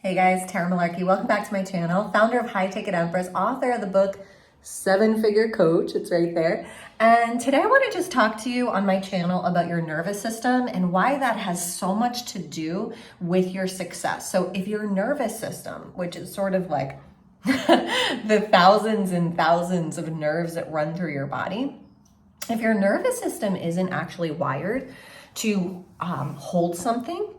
Hey guys, Tara Malarkey. Welcome back to my channel. Founder of High Ticket Empress, author of the book Seven Figure Coach. It's right there. And today I want to just talk to you on my channel about your nervous system and why that has so much to do with your success. So if your nervous system, which is sort of like the thousands and thousands of nerves that run through your body, if your nervous system isn't actually wired to hold something,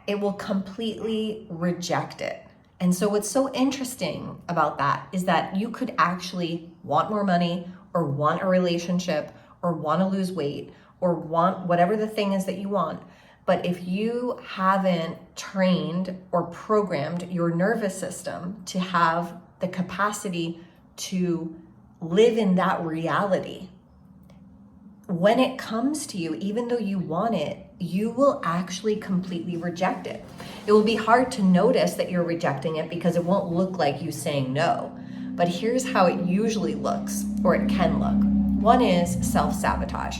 it will completely reject it. And so what's so interesting about that is that you could actually want more money or want a relationship or want to lose weight or want whatever the thing is that you want. But if you haven't trained or programmed your nervous system to have the capacity to live in that reality, when it comes to you, even though you want it, you will actually completely reject it. It will be hard to notice that you're rejecting it because it won't look like you saying no. But here's how it usually looks, or it can look. One is self-sabotage.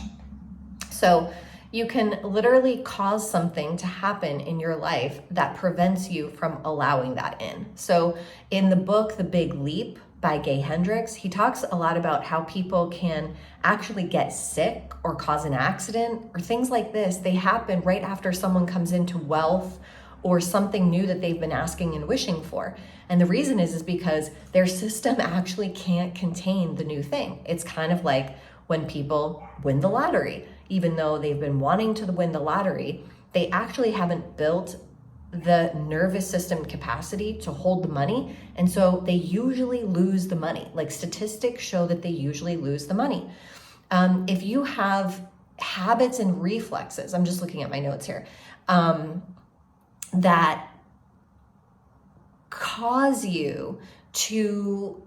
So you can literally cause something to happen in your life that prevents you from allowing that in. So in the book, The Big Leap by Gay Hendricks, he talks a lot about how people can actually get sick or cause an accident or things like this. They happen right after someone comes into wealth or something new that they've been asking and wishing for. And the reason is because their system actually can't contain the new thing. It's kind of like when people win the lottery. Even though they've been wanting to win the lottery, they actually haven't built the nervous system capacity to hold the money. And so they usually lose the money. Like statistics show that they usually lose the money. If you have habits and reflexes, I'm just looking at my notes here, that cause you to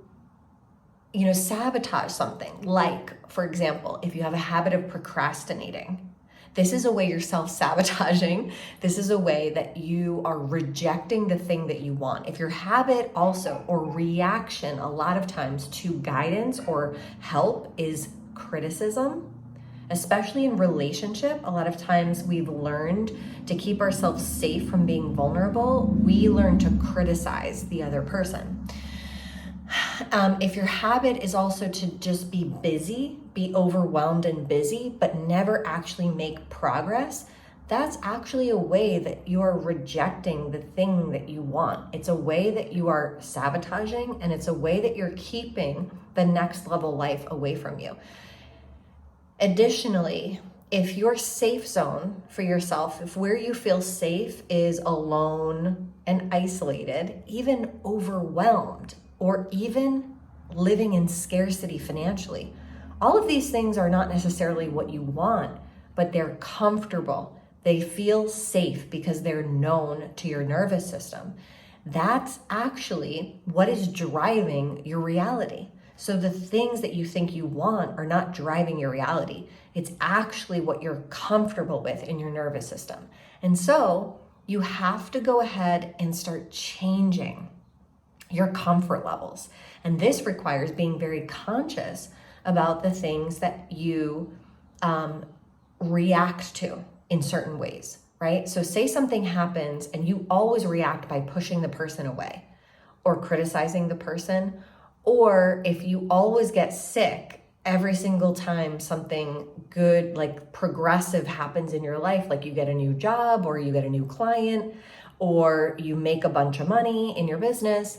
sabotage something. Like, for example, if you have a habit of procrastinating, this is a way you're self-sabotaging. This is a way that you are rejecting the thing that you want. If your habit also, or reaction a lot of times to guidance or help is criticism, especially in relationship, a lot of times we've learned to keep ourselves safe from being vulnerable. We learn to criticize the other person. If your habit is also to just be busy, be overwhelmed and busy, but never actually make progress, that's actually a way that you are rejecting the thing that you want. It's a way that you are sabotaging, and it's a way that you're keeping the next level life away from you. Additionally, if your safe zone for yourself, if where you feel safe is alone and isolated, even overwhelmed, or even living in scarcity financially. All of these things are not necessarily what you want, but they're comfortable. They feel safe because they're known to your nervous system. That's actually what is driving your reality. So the things that you think you want are not driving your reality. It's actually what you're comfortable with in your nervous system. And so you have to go ahead and start changing your comfort levels. And this requires being very conscious about the things that you react to in certain ways, right? So say something happens and you always react by pushing the person away or criticizing the person, or if you always get sick every single time something good, like progressive happens in your life, like you get a new job or you get a new client or you make a bunch of money in your business,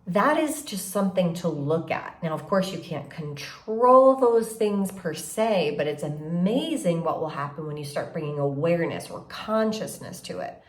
that is just something to look at. Now, of course, you can't control those things per se, but it's amazing what will happen when you start bringing awareness or consciousness to it,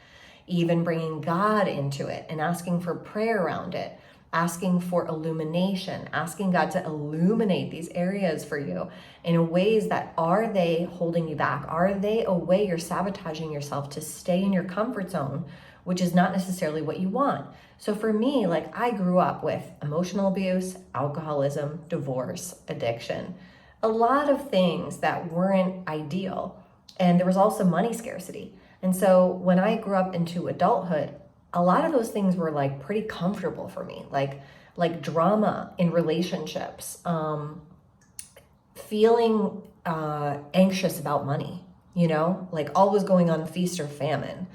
even bringing God into it and asking for prayer around it, asking for illumination, asking God to illuminate these areas for you in ways that are they holding you back? Are they a way you're sabotaging yourself to stay in your comfort zone, which is not necessarily what you want? So for me, like I grew up with emotional abuse, alcoholism, divorce, addiction, a lot of things that weren't ideal. And there was also money scarcity. And so when I grew up into adulthood, a lot of those things were like pretty comfortable for me, like drama in relationships, feeling anxious about money, like always going on feast or famine.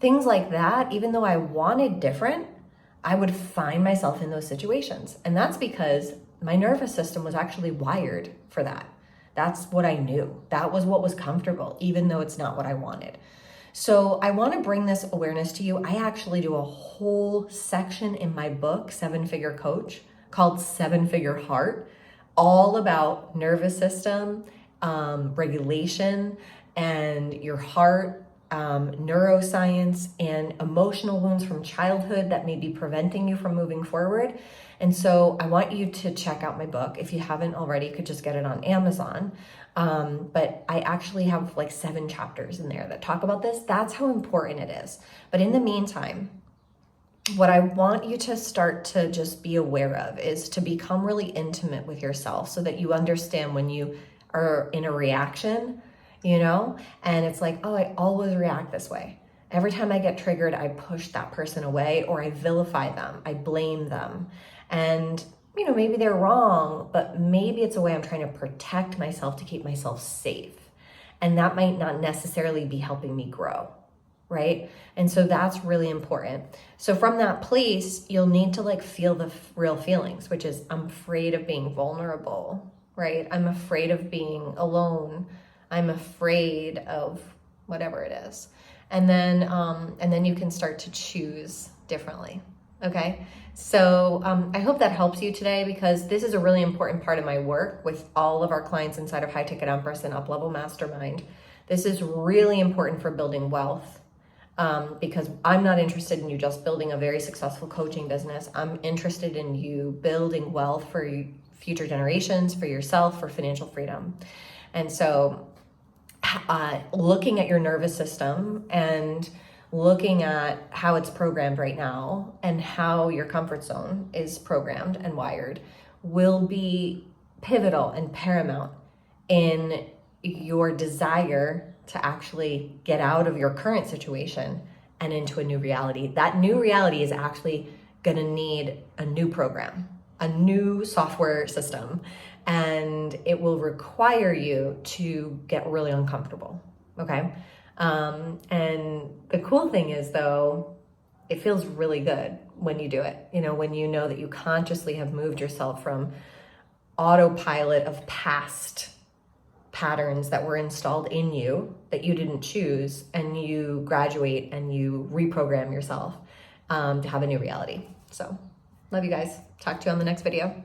things like that, even though I wanted different, I would find myself in those situations. And that's because my nervous system was actually wired for that. That's what I knew. That was what was comfortable, even though it's not what I wanted. So I want to bring this awareness to you. I actually do a whole section in my book, 7-Figure Coach, called 7-Figure Heart, all about nervous system, regulation, and your heart, neuroscience, and emotional wounds from childhood that may be preventing you from moving forward. And so I want you to check out my book. If you haven't already, you could just get it on Amazon. But I actually have like 7 chapters in there that talk about this. That's how important it is. But in the meantime, what I want you to start to just be aware of is to become really intimate with yourself so that you understand when you are in a reaction, and it's like, oh, I always react this way. Every time I get triggered, I push that person away, or I vilify them, I blame them. And, maybe they're wrong, but maybe it's a way I'm trying to protect myself to keep myself safe. And that might not necessarily be helping me grow, right? And so that's really important. So from that place, you'll need to feel the real feelings, which is I'm afraid of being vulnerable, right? I'm afraid of being alone. I'm afraid of whatever it is. And then you can start to choose differently. Okay. So I hope that helps you today, because this is a really important part of my work with all of our clients inside of High Ticket Empress and Up Level Mastermind. This is really important for building wealth, because I'm not interested in you just building a very successful coaching business. I'm interested in you building wealth for future generations, for yourself, for financial freedom. And so looking at your nervous system and looking at how it's programmed right now and how your comfort zone is programmed and wired will be pivotal and paramount in your desire to actually get out of your current situation and into a new reality. That new reality is actually going to need a new program, a new software system, and it will require you to get really uncomfortable. Okay. And the cool thing is, though, it feels really good when you do it, when you know that you consciously have moved yourself from autopilot of past patterns that were installed in you that you didn't choose, and you graduate and you reprogram yourself to have a new reality. So love you guys. Talk to you on the next video.